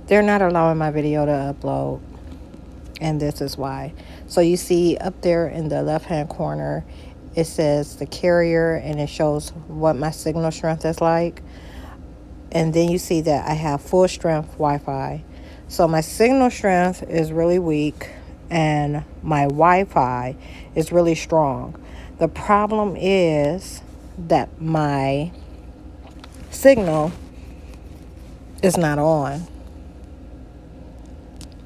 they're not allowing my video to upload, and this is why. So you see up there in the left hand corner, it says the carrier, and it shows what my signal strength is like. And then you see that I have full strength Wi-Fi. So my signal strength is really weak and my Wi-Fi is really strong. The problem is that my signal is not on.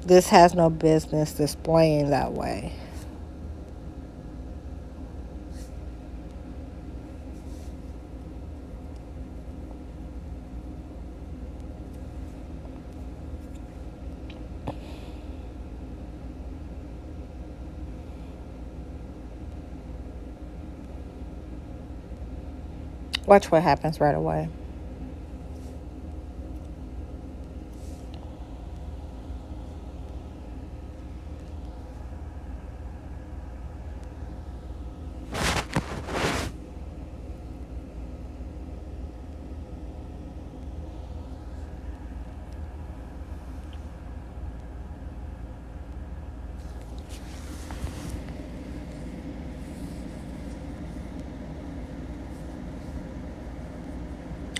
This has no business displaying that way. Watch what happens right away.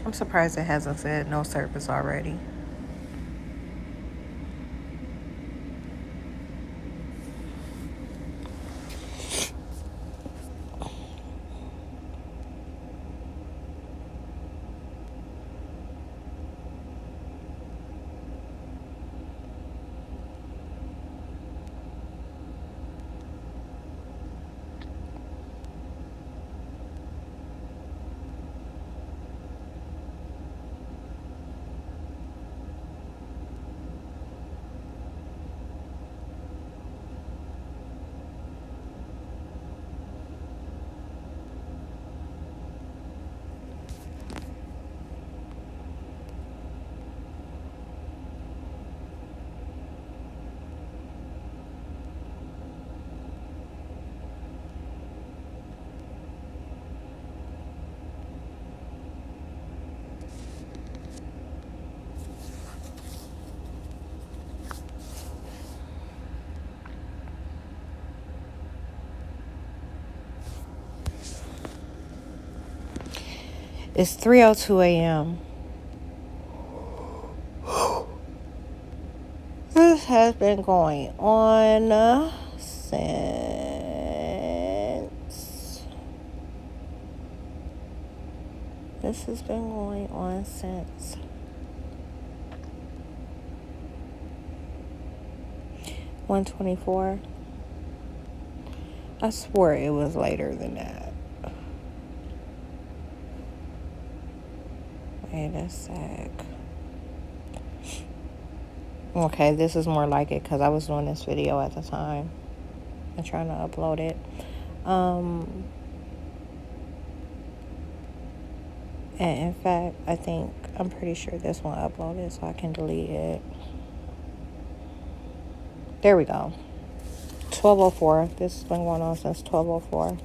I'm surprised it hasn't said no service already. It's 3:02 a.m. This has been going on since... This has been going on since 1:24. I swore it was later than that. Wait a sec. Okay, this is more like it because I was doing this video at the time and trying to upload it. And in fact, I'm pretty sure this one uploaded, so I can delete it. There we go. 12:04. This has been going on since 12:04.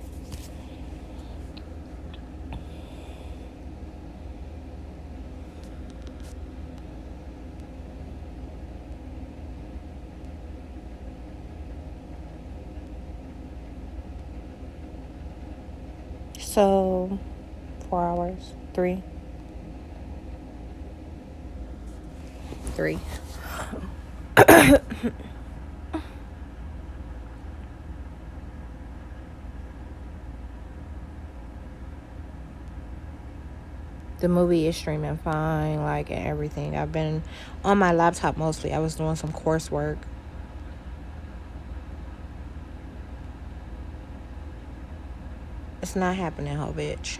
So 4 hours. 3. The movie is streaming fine, like, and everything. I've been on my laptop mostly. I was doing some coursework. It's not happening, ho bitch.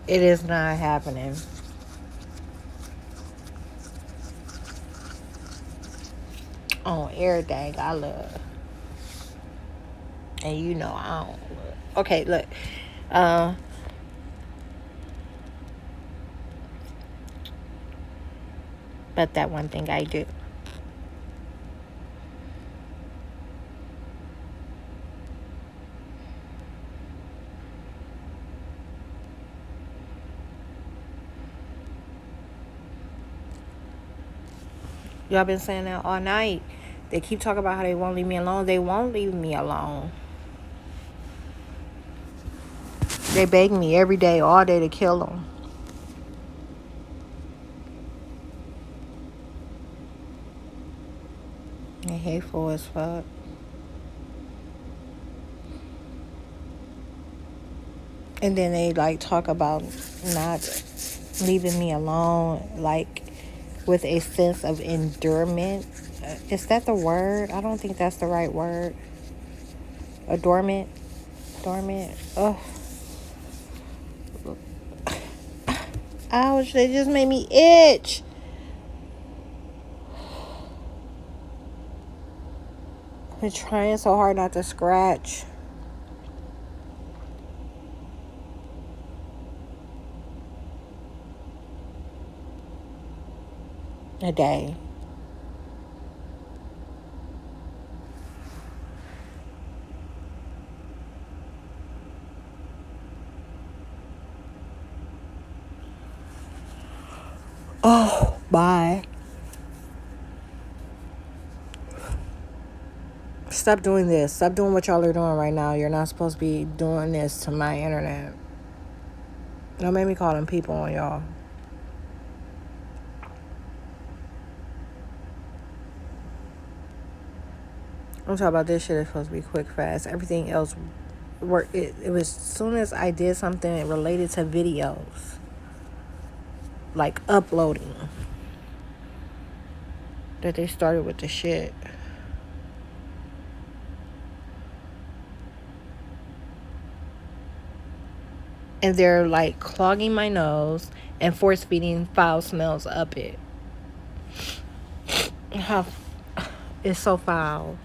It is not happening. On everything I love. And you know I don't look. Okay, look. But that one thing I do. Y'all been saying that all night. They keep talking about how they won't leave me alone. They won't leave me alone. They beg me every day, all day to kill them. They hateful as fuck. And then they like talk about not leaving me alone, like with a sense of endurement. Is that the word? I don't think that's the right word. Adornment. Dormant. Ugh. Ouch, they just made me itch. I've been trying so hard not to scratch. A day. Oh, bye. Stop doing this. Stop doing what y'all are doing right now. You're not supposed to be doing this to my internet. Don't make me call them people on y'all. I'm talking about this shit is supposed to be quick, fast. Everything else, it was as soon as I did something related to videos, like uploading, that they started with the shit. And they're like clogging my nose and force feeding foul smells up it. How it's so foul.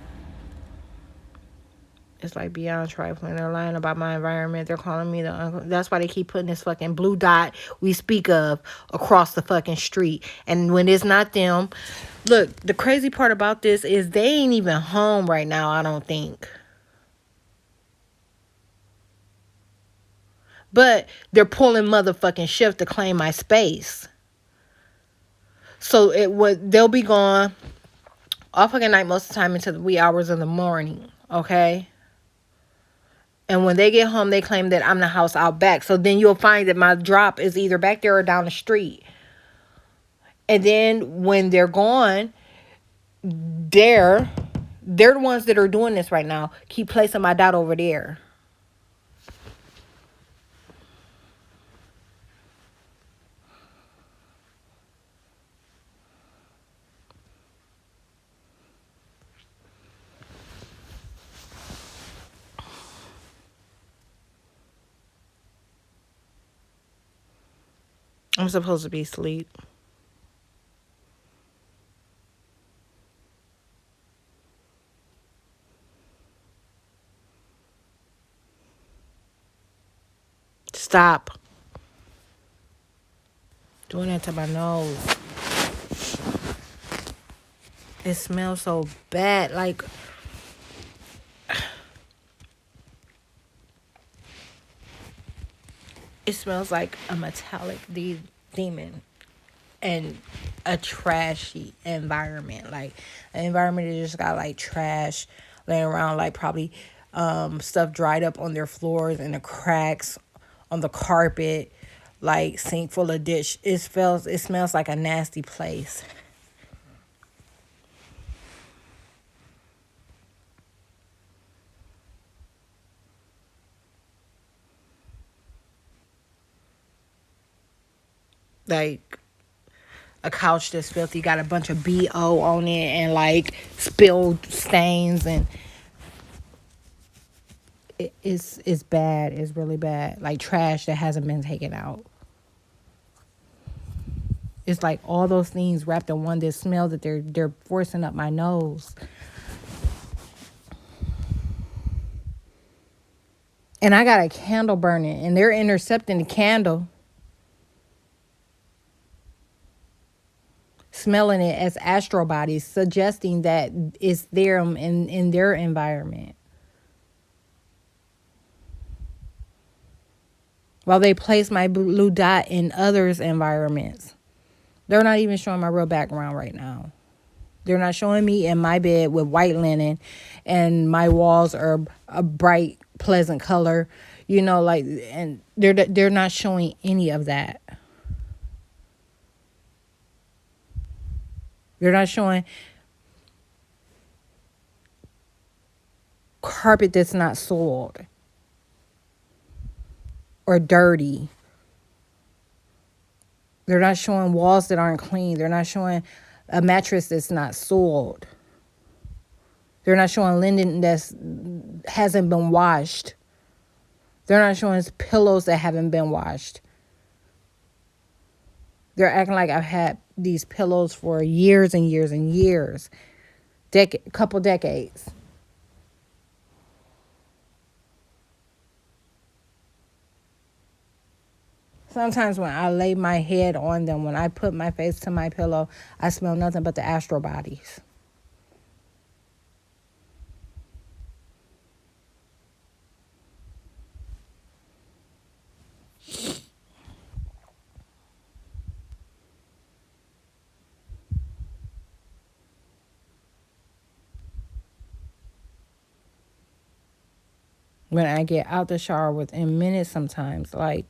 It's like beyond trifling. They're lying about my environment. They're calling me the uncle. That's why they keep putting this fucking blue dot we speak of across the fucking street. And when it's not them, look, the crazy part about this is they ain't even home right now, I don't think. But they're pulling motherfucking shift to claim my space. So they'll be gone all fucking night most of the time into the wee hours of the morning, okay? And when they get home, they claim that I'm the house out back. So then you'll find that my drop is either back there or down the street. And then when they're gone, they're the ones that are doing this right now. Keep placing my dot over there. I'm supposed to be asleep. Stop doing that to my nose. It smells so bad. Like, it smells like a metallic demon and a trashy environment. Like, an environment that just got like trash laying around, like probably stuff dried up on their floors and the cracks on the carpet, like sink full of dish. It smells like a nasty place. Like a couch that's filthy, got a bunch of BO on it and like spilled stains, and it's bad. It's really bad. Like trash that hasn't been taken out. It's like all those things wrapped in one. This smell that they're forcing up my nose. And I got a candle burning, and they're intercepting the candle, smelling it as astral bodies, suggesting that it's them in their environment. While they place my blue dot in others' environments. They're not even showing my real background right now. They're not showing me in my bed with white linen and my walls are a bright, pleasant color, you know, like, and they're not showing any of that. They're not showing carpet that's not soiled or dirty. They're not showing walls that aren't clean. They're not showing a mattress that's not soiled. They're not showing linen that hasn't been washed. They're not showing pillows that haven't been washed. They're acting like I've had these pillows for years and years and years. Couple decades. Sometimes when I lay my head on them, when I put my face to my pillow, I smell nothing but the astral bodies. When I get out the shower within minutes sometimes, like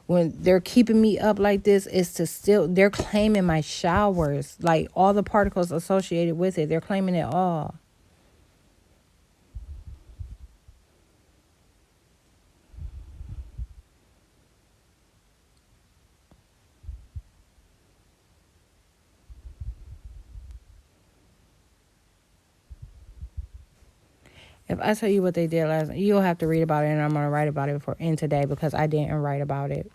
when they're keeping me up like this, it's to still, they're claiming my showers, like all the particles associated with it. They're claiming it all. If I tell you what they did last night, you'll have to read about it, and I'm going to write about it in today because I didn't write about it.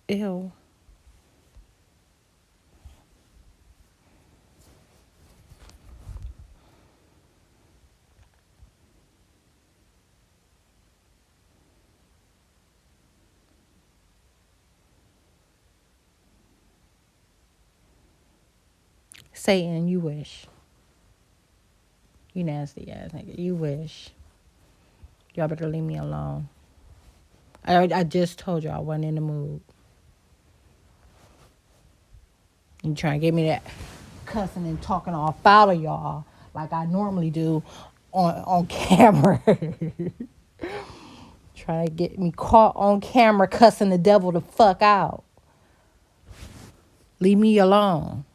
Ew. Satan, you wish. You nasty ass nigga. You wish. Y'all better leave me alone. I just told you I wasn't in the mood. You trying to get me that cussing and talking all foul of y'all like I normally do on camera. Trying to get me caught on camera cussing the devil the fuck out. Leave me alone.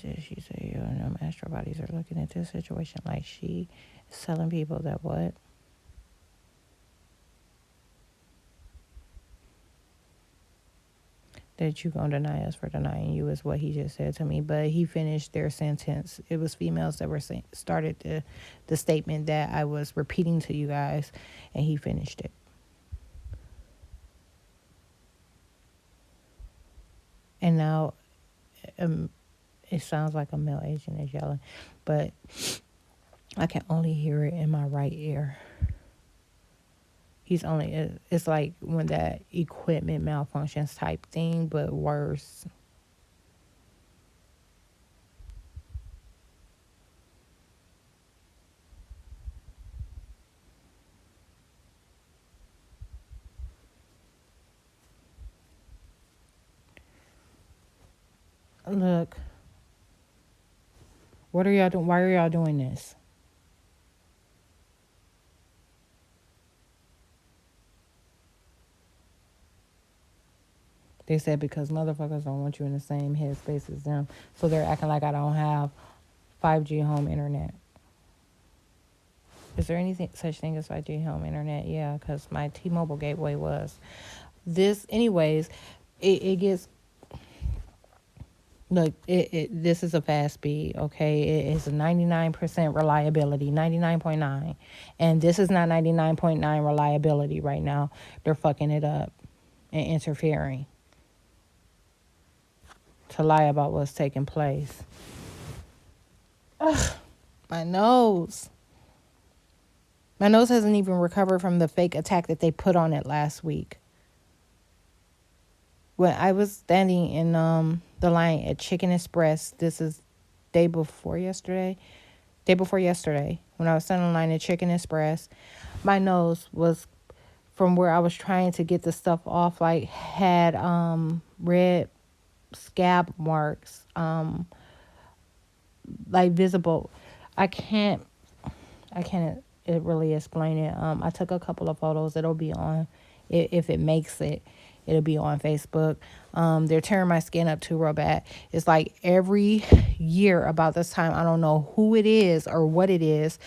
She said, you and them astral bodies are looking at this situation like she is telling people that what? That you gonna deny us for denying you is what he just said to me. But he finished their sentence. It was females that were started the statement that I was repeating to you guys, and he finished it. And now it sounds like a male agent is yelling, but I can only hear it in my right ear. It's like when that equipment malfunctions type thing, but worse. Look, what are y'all doing? Why are y'all doing this? They said because motherfuckers don't want you in the same headspace as them, so they're acting like I don't have 5G home internet. Is there anything such thing as 5G home internet? Yeah, because my T-Mobile gateway was. This, anyways, it gets. Look, this is a fast speed, okay? It is a 99% reliability, 99.9. And this is not 99.9 reliability right now. They're fucking it up and interfering to lie about what's taking place. My nose. My nose hasn't even recovered from the fake attack that they put on it last week. When I was standing in the line at Chicken Express, this is day before yesterday. Day before yesterday, when I was standing in line at Chicken Express, my nose was, from where I was trying to get the stuff off, like had red scab marks, like visible. I can't it really explain it. I took a couple of photos. It'll be on, if it makes it, it'll be on Facebook. They're tearing my skin up too real bad. It's like every year about this time, I don't know who it is or what it is,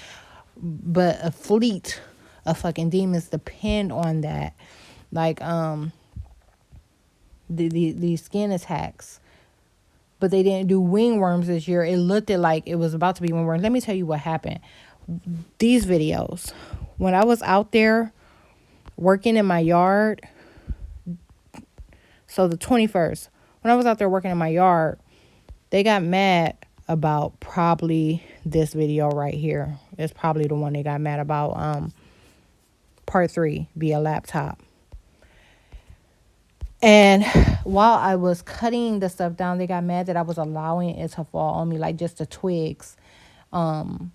but a fleet of fucking demons depend on that. Like the skin attacks. But they didn't do wingworms this year. It looked like it was about to be wingworms. Let me tell you what happened. These videos, when I was out there working in my yard, so the 21st, when I was out there working in my yard, they got mad about probably this video right here. It's probably the one they got mad about, part 3 via laptop. And while I was cutting the stuff down, they got mad that I was allowing it to fall on me, like just the twigs from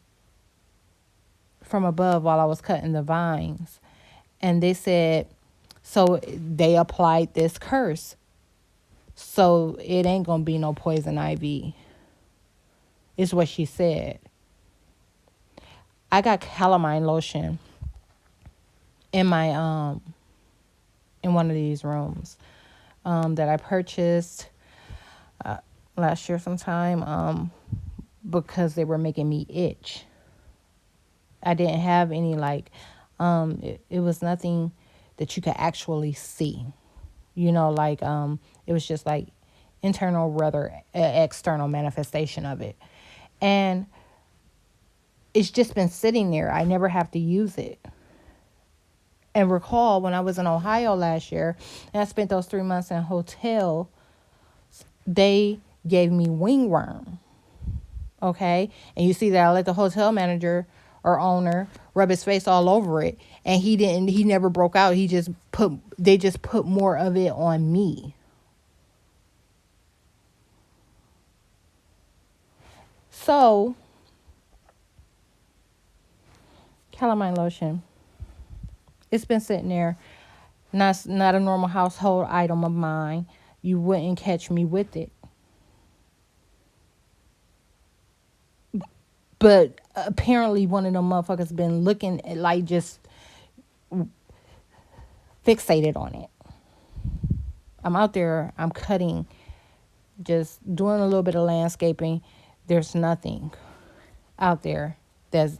above while I was cutting the vines. And they said, so they applied this curse. So it ain't going to be no poison ivy, is what she said. I got calamine lotion in my in one of these rooms that I purchased last year sometime because they were making me itch. I didn't have any it was nothing that you could actually see. You know, like it was just like internal rather external manifestation of it. And it's just been sitting there. I never have to use it. And recall when I was in Ohio last year and I spent those 3 months in a hotel, they gave me wingworm. Okay? And you see that I let the hotel manager or owner rub his face all over it, and he never broke out. They just put more of it on me. So calamine lotion, it's been sitting there. Not a normal household item of mine. You wouldn't catch me with it. But apparently one of them motherfuckers been looking at, like, just fixated on it. I'm out there, I'm cutting, just doing a little bit of landscaping. There's nothing out there that's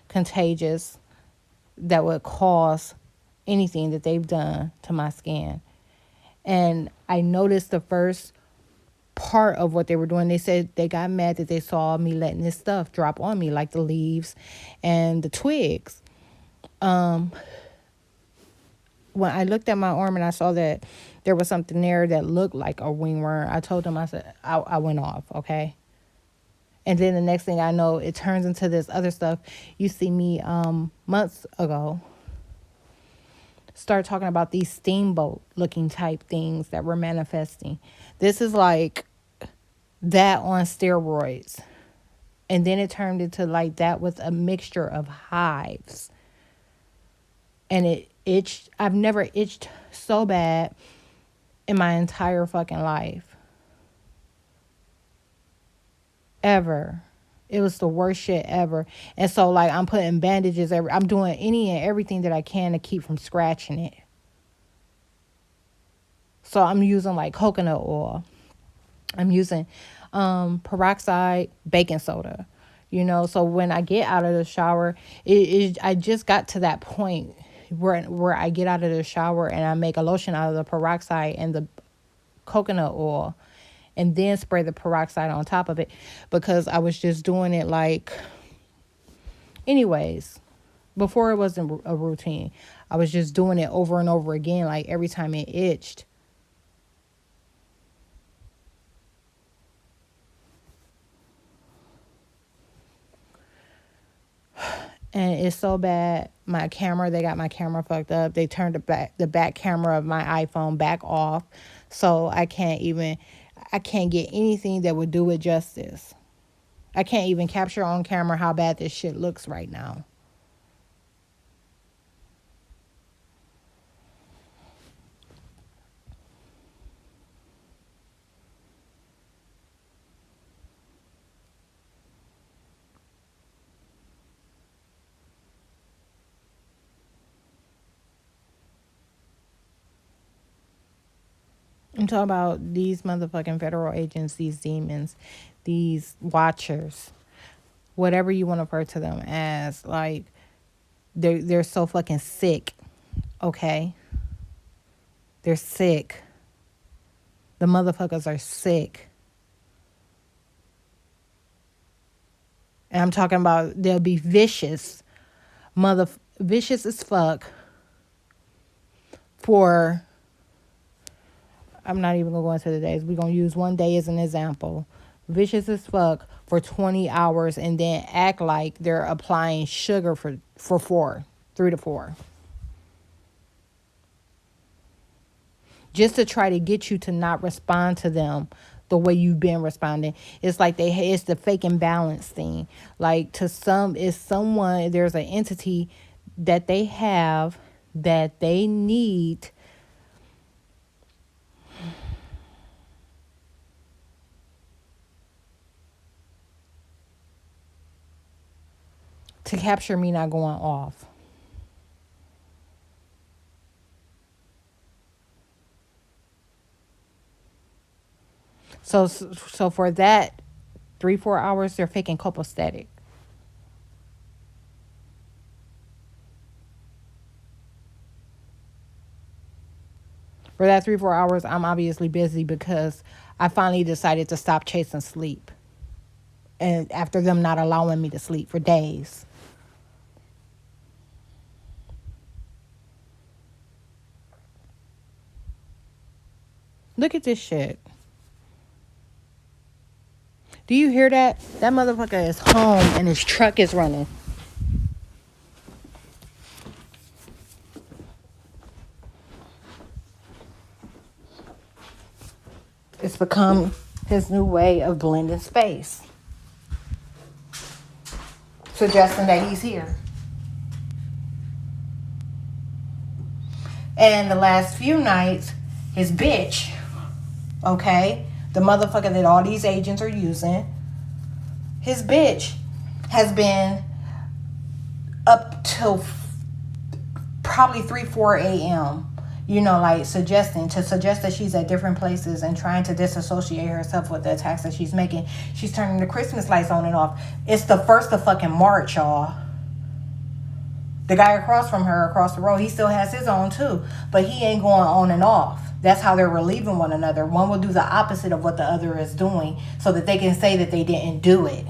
contagious that would cause anything that they've done to my skin. And I noticed the first part of what they were doing, they said they got mad that they saw me letting this stuff drop on me, like the leaves and the twigs. When I looked at my arm and I saw that there was something there that looked like a wingworm, I told them, I said, I went off, okay? And then the next thing I know, it turns into this other stuff. You see me months ago start talking about these steamboat looking type things that were manifesting. This is like that on steroids. And then it turned into like that with a mixture of hives. And it itched. I've never itched so bad in my entire fucking life. Ever. It was the worst shit ever. And so, like, I'm putting bandages I'm doing any and everything that I can to keep from scratching it. So I'm using like coconut oil. I'm using peroxide baking soda. You know, so when I get out of the shower, I just got to that point where I get out of the shower and I make a lotion out of the peroxide and the coconut oil, and then spray the peroxide on top of it, because I was just doing it like, anyways, before it wasn't a routine. I was just doing it over and over again, like every time it itched. And it's so bad. My camera, they got my camera fucked up. They turned the back camera of my iPhone back off. So I can't get anything that would do it justice. I can't even capture on camera how bad this shit looks right now. I'm talking about these motherfucking federal agents, these demons, these watchers, whatever you want to refer to them as. Like, they're so fucking sick, okay? They're sick. The motherfuckers are sick. And I'm talking about they'll be vicious, vicious as fuck for, I'm not even going to go into the days. We're going to use one day as an example. Vicious as fuck for 20 hours and then act like they're applying sugar for 3 to 4. Just to try to get you to not respond to them the way you've been responding. It's like it's the fake imbalance thing. Like, to some, it's someone, there's an entity that they have that they need to capture me not going off. So for that 3-4 hours, they're faking copacetic. For that 3-4 hours, I'm obviously busy because I finally decided to stop chasing sleep. And after them not allowing me to sleep for days. Look at this shit. Do you hear that? That motherfucker is home and his truck is running. It's become his new way of blending space. Suggesting that he's here. And the last few nights, his bitch, okay, the motherfucker that all these agents are using, his bitch has been up till probably 3-4 a.m. You know, like suggest that she's at different places and trying to disassociate herself with the attacks that she's making. She's turning the Christmas lights on and off. It's the 1st of fucking March, y'all. The guy across from her, across the road, he still has his own too. But he ain't going on and off. That's how they're relieving one another. One will do the opposite of what the other is doing so that they can say that they didn't do it.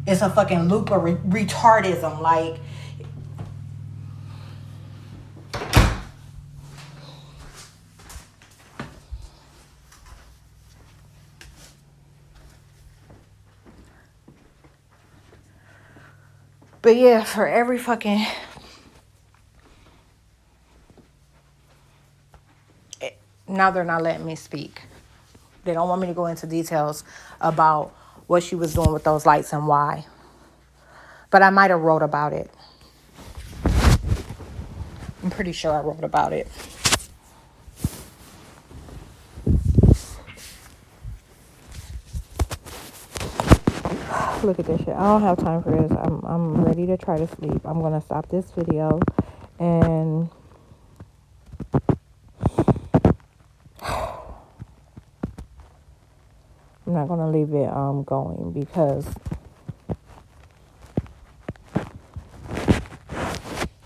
It's a fucking loop of retardism. Like, but yeah, for every fucking... Now they're not letting me speak. They don't want me to go into details about what she was doing with those lights and why. But I might have wrote about it. I'm pretty sure I wrote about it. Look at this shit. I don't have time for this. I'm ready to try to sleep. I'm going to stop this video and I'm not going to leave it going because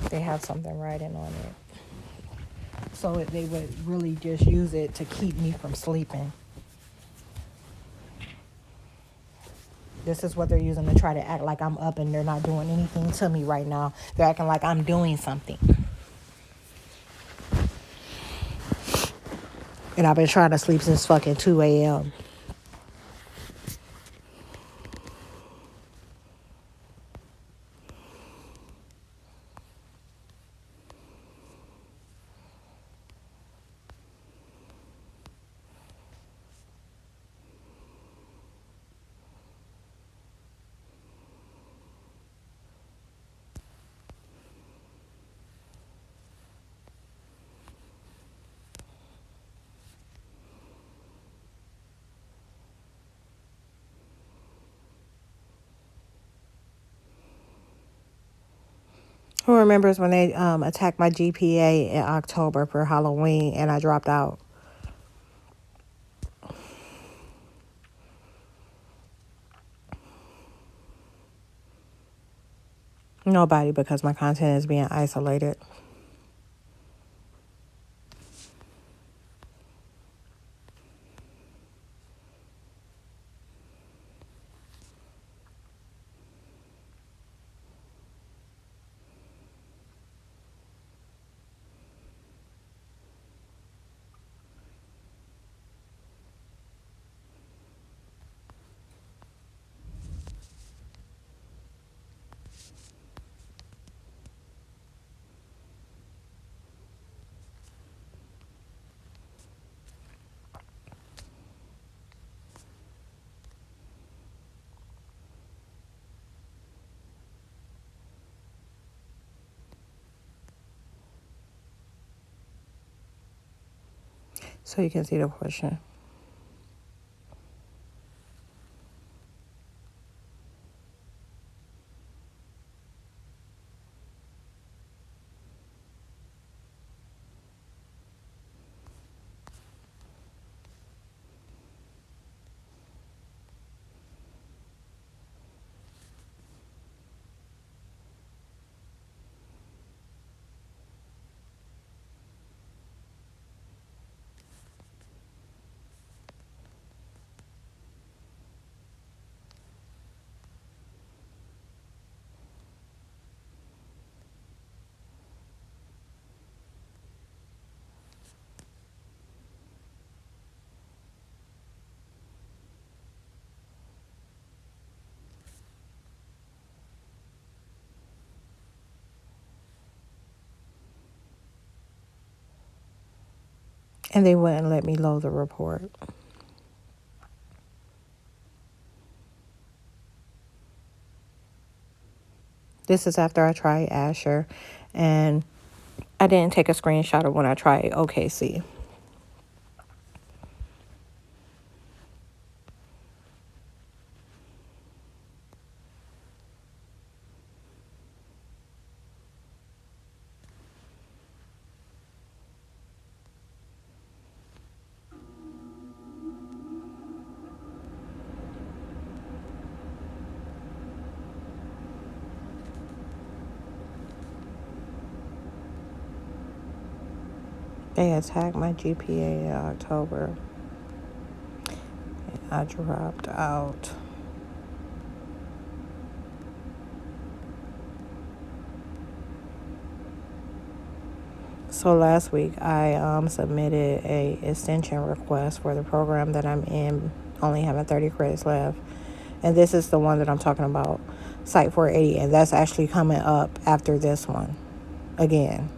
they have something writing on it. So they would really just use it to keep me from sleeping. This is what they're using to try to act like I'm up and they're not doing anything to me right now. They're acting like I'm doing something. And I've been trying to sleep since fucking 2 a.m. Who remembers when they attacked my GPA in October for Halloween and I dropped out? Nobody, because my content is being isolated. So you can see the question. And they wouldn't let me load the report. This is after I tried Asher, and I didn't take a screenshot of when I tried OKC. They attacked my GPA in October. I dropped out. So last week I submitted a extension request for the program that I'm in, only having 30 credits left. And this is the one that I'm talking about, Site 480, and that's actually coming up after this one again.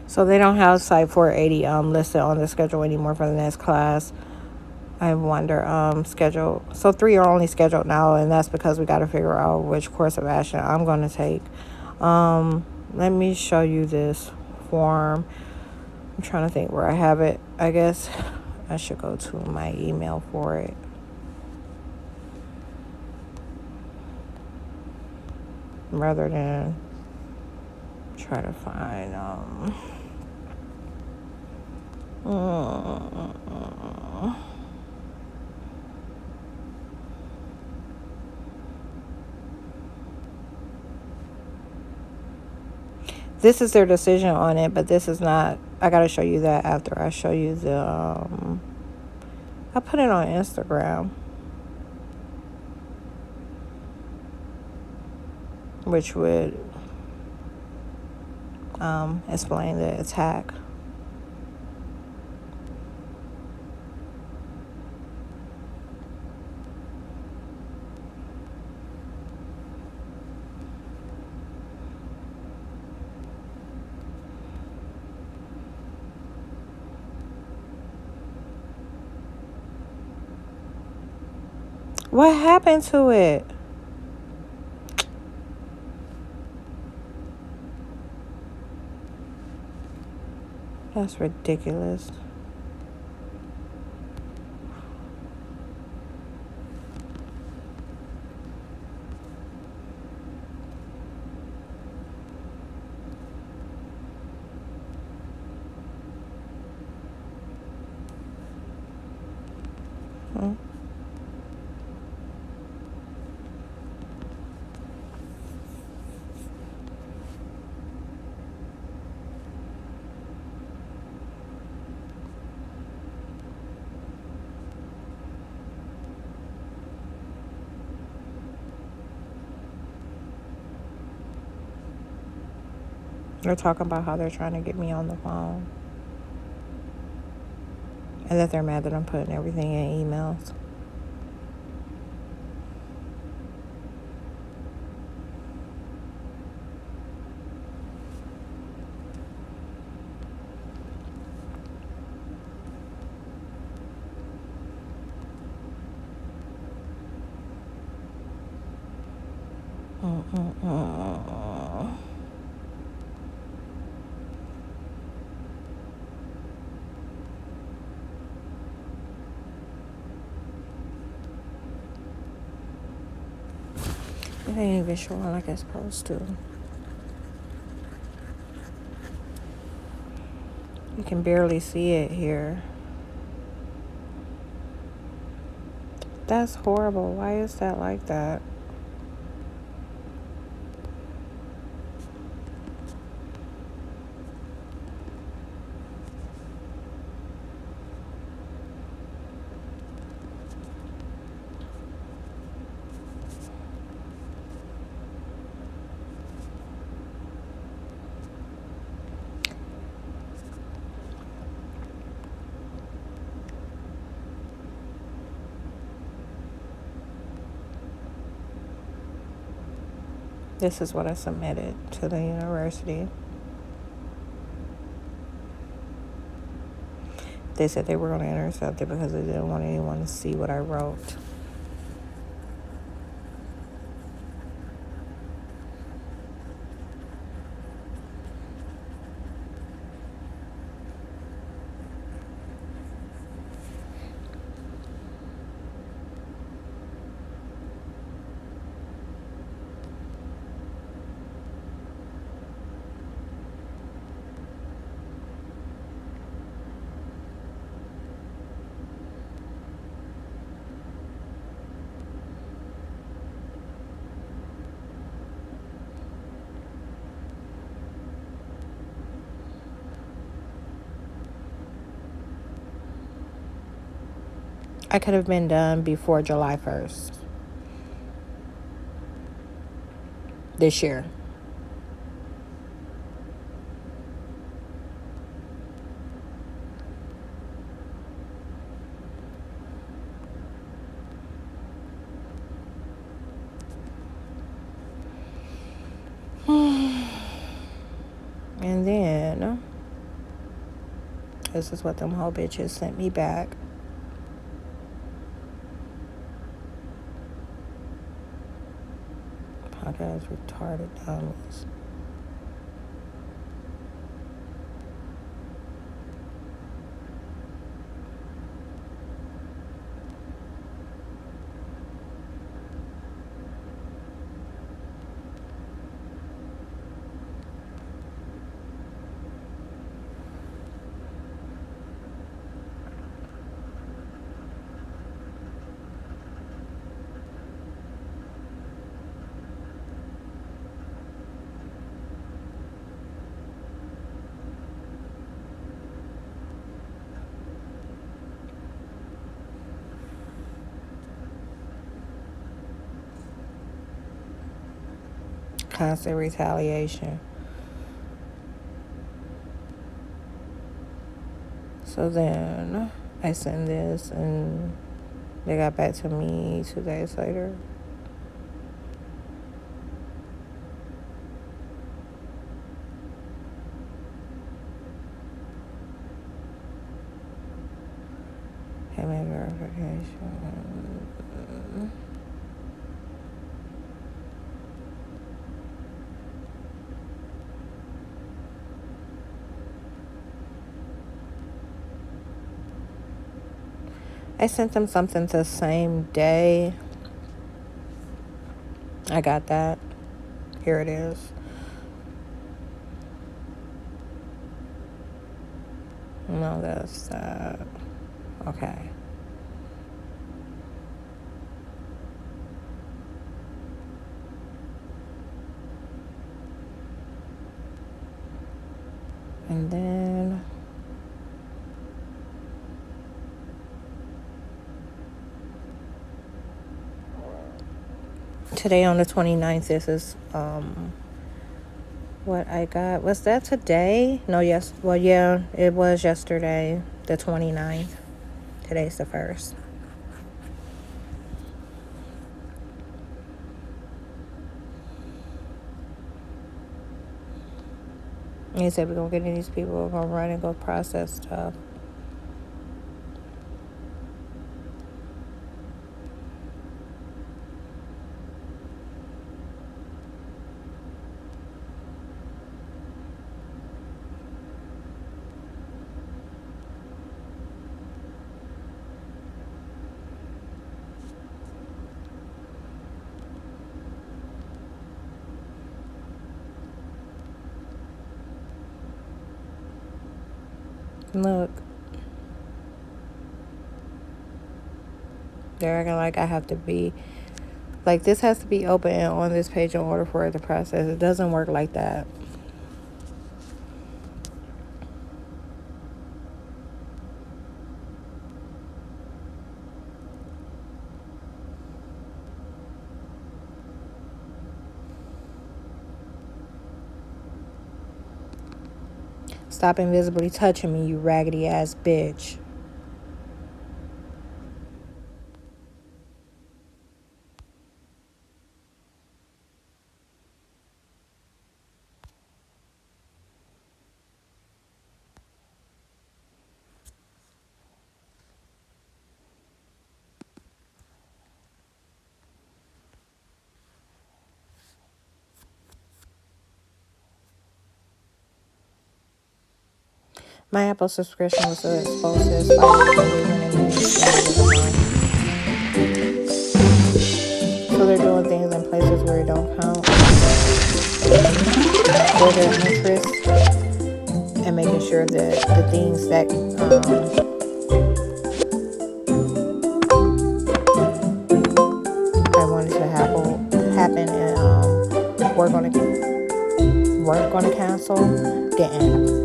So they don't have Site 480 listed on the schedule anymore for the next class. I wonder, schedule. So 3 are only scheduled now, and that's because we got to figure out which course of action I'm going to take. Let me show you this form. I'm trying to think where I have it. I guess I should go to my email for it. Rather than try to find, this is their decision on it, but this is not. I gotta show you that after I show you the. I put it on Instagram, which would explain the attack. What happened to it? That's ridiculous. Hmm. They're talking about how they're trying to get me on the phone. And that they're mad that I'm putting everything in emails. It ain't even showing like it's supposed to. You can barely see it here. That's horrible. Why is that like that? This is what I submitted to the university. They said they were going to intercept it because they didn't want anyone to see what I wrote. I could have been done before July 1st this year. And then this is what them whole bitches sent me back. Podcast retarded dummies. Constant retaliation. So then I sent this and they got back to me 2 days later. Payment verification. I sent them something the same day. I got that. Here it is. No, that's that. Okay. And then today on the 29th, this is what I got. Was that today? No, yes. Well, yeah, it was yesterday, the 29th. Today's the 1st. He said we're going to get these people, we're going to run and go process stuff. Look. They're acting like I have to be, like this has to be open on this page in order for it to process. It doesn't work like that. Stop invisibly touching me, you raggedy ass bitch. My Apple subscription was supposed to expire. So they're doing things in places where it don't count. For their interest and making sure that the things that I wanted to happen and weren't gonna cancel didn't.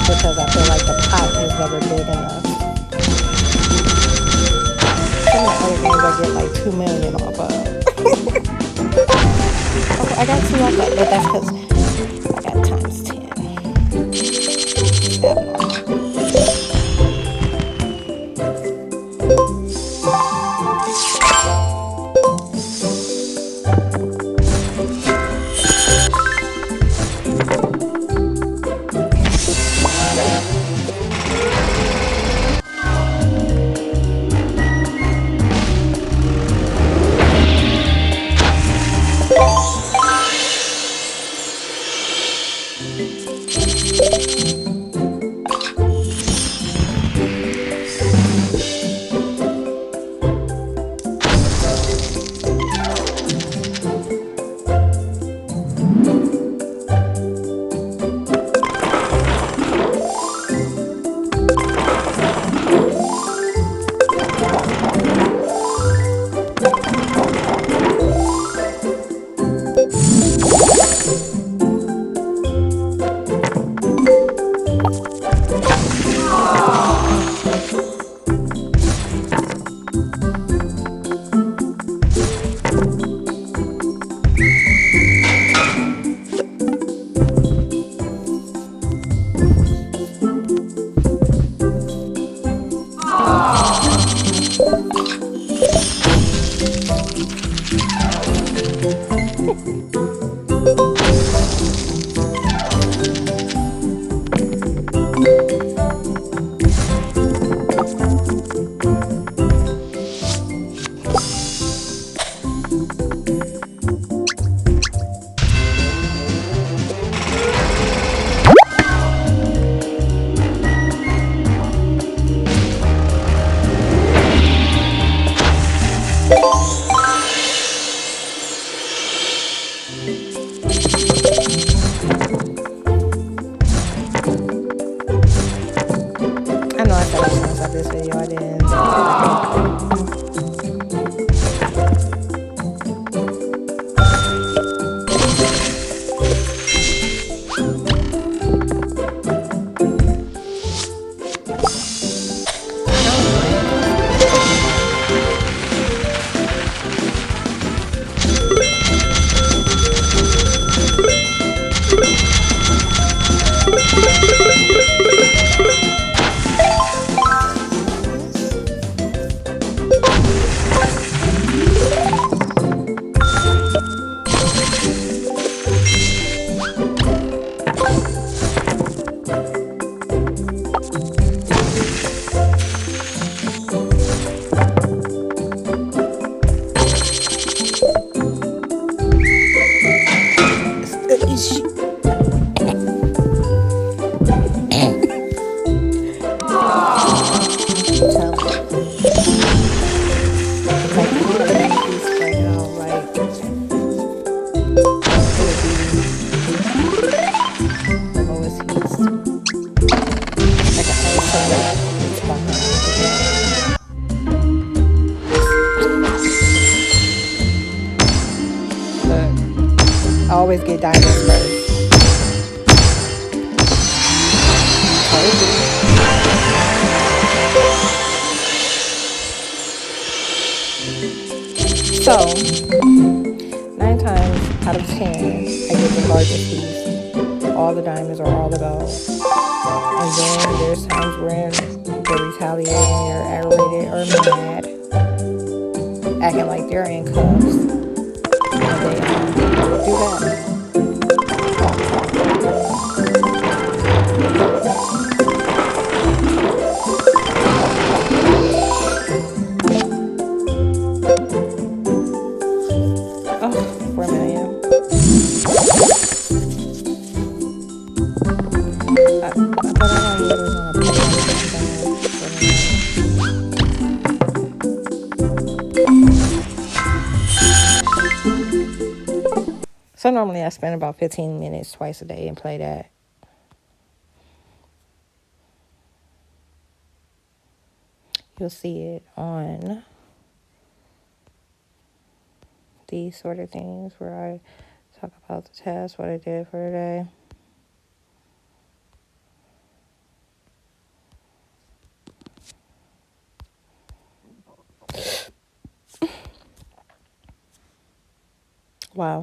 Because I feel like the pot is never big enough. Some of the other games I get like 2 million off of. Okay, I got 2 off of, but that's because I got times 10. diamonds. I don't like this is telling you. It's like you know if you spread it out right, it would be the lowest heat. Like an isolated heat behind the dough. Look, I always get diamonds first. Told you. So 9 times out of 10, I get the largest piece. All the diamonds or all the gold. And then there's times when they're retaliating, they're aggravated or mad, acting like they're in cuffs, and they do that. Oh, 4 million. But I don't really want to put everything down. 4 million. So normally I spend about 15 minutes twice a day and play that. You'll see it on these sort of things where I talk about the test, what I did for the day. Wow.